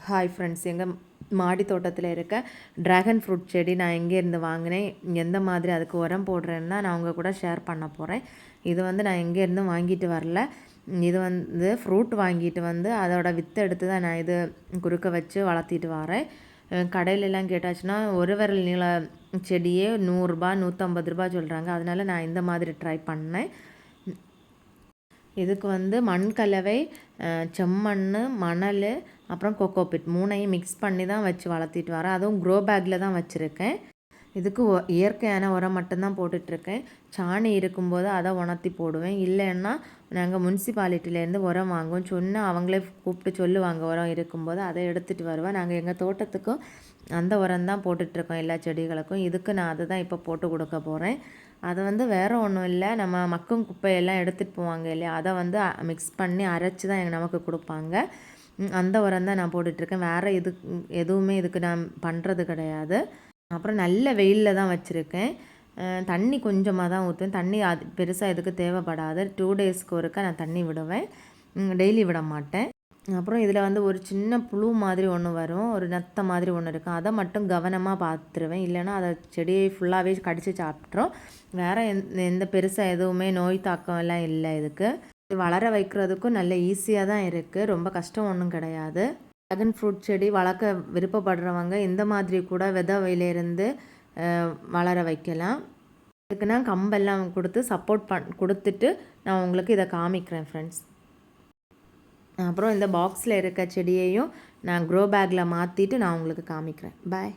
Hi friends, எங்கள் மாடி தோட்டத்தில் இருக்க ட்ராகன் ஃப்ரூட் செடி நான் எங்கேருந்து வாங்கினேன், எந்த மாதிரி அதுக்கு உரம் போடுறேன்னா நான் உங்கள் கூட ஷேர் பண்ண போகிறேன். இது வந்து நான் எங்கேருந்து வாங்கிட்டு வரல. இது வந்து ஃப்ரூட் வாங்கிட்டு வந்து அதோட வித்தை எடுத்து தான் நான் இது குறுக்க வச்சு வளர்த்திட்டு வரேன். கடையிலெல்லாம் கேட்டாச்சுன்னா ஒரு விரல் நீள செடியே 100 150 சொல்கிறாங்க. அதனால நான் இந்த மாதிரி ட்ரை பண்ணேன். இதுக்கு வந்து மண் கலவை, செம்மண், மணல், அப்புறம் கொக்கோபிட் 3ஐயும் மிக்ஸ் பண்ணி தான் வச்சு வளர்த்திட்டு வரேன். அதுவும் க்ரோ பேக்கில் தான் வச்சுருக்கேன். இதுக்கு இயற்கையான உரம் மட்டும்தான் போட்டுட்ருக்கேன். சாணி இருக்கும்போது அதை உணர்த்தி போடுவேன். இல்லைன்னா நாங்கள் முனிசிபாலிட்டியிலேருந்து உரம் வாங்குவோம். சொன்னால் அவங்களே கூப்பிட்டு சொல்லுவாங்க உரம் இருக்கும்போது அதை எடுத்துகிட்டு வருவேன். நாங்கள் எங்கள் தோட்டத்துக்கும் அந்த உரம் தான் போட்டுட்ருக்கோம் எல்லா செடிகளுக்கும். இதுக்கு நான் அதை தான் இப்போ போட்டு கொடுக்க போகிறேன். அதை வந்து வேறு ஒன்றும் இல்லை, நம்ம மக்கும் குப்பையெல்லாம் எடுத்துகிட்டு போவாங்க இல்லையா, அதை வந்து மிக்ஸ் பண்ணி அரைச்சி தான் நமக்கு கொடுப்பாங்க. அந்த உரம் தான் நான் போட்டுட்ருக்கேன். வேறு எதுவுமே இதுக்கு நான் பண்ணுறது கிடையாது. அப்புறம் நல்ல வெயிலில் தான் வச்சுருக்கேன். தண்ணி கொஞ்சமாக தான் ஊற்றுவேன். தண்ணி அது பெருசாக எதுக்கு தேவைப்படாது. 2 டேஸ்க்கு ஒருக்கா நான் தண்ணி விடுவேன், டெய்லி விட மாட்டேன். அப்புறம் இதில் வந்து ஒரு சின்ன புழு மாதிரி ஒன்று வரும், ஒரு நத்தை மாதிரி ஒன்று இருக்கும். அதை மட்டும் கவனமாக பார்த்துருவேன். இல்லைன்னா அதை செடியை ஃபுல்லாகவே கடித்து சாப்பிட்றோம். வேறு எந்த பெருசாக எதுவுமே நோய் தாக்கம் எல்லாம் இல்லை. இதுக்கு வளர வைக்கிறதுக்கும் நல்ல ஈஸியாக தான் இருக்குது, ரொம்ப கஷ்டம் ஒன்றும் கிடையாது. ட்ராகன் ஃப்ரூட் செடி வளர்க்க விருப்பப்படுறவங்க இந்த மாதிரி கூட விதையிலேருந்து வளர வைக்கலாம். இதுக்கு நான் கம்பெல்லாம் கொடுத்து சப்போர்ட் கொடுத்துட்டு நான் உங்களுக்கு இதை காமிக்கிறேன் ஃப்ரெண்ட்ஸ். அப்புறம் இந்த பாக்ஸில் இருக்க செடியையும் நான் க்ரோ பேக்கில் மாற்றிட்டு நான் உங்களுக்கு காமிக்கிறேன். பாய்.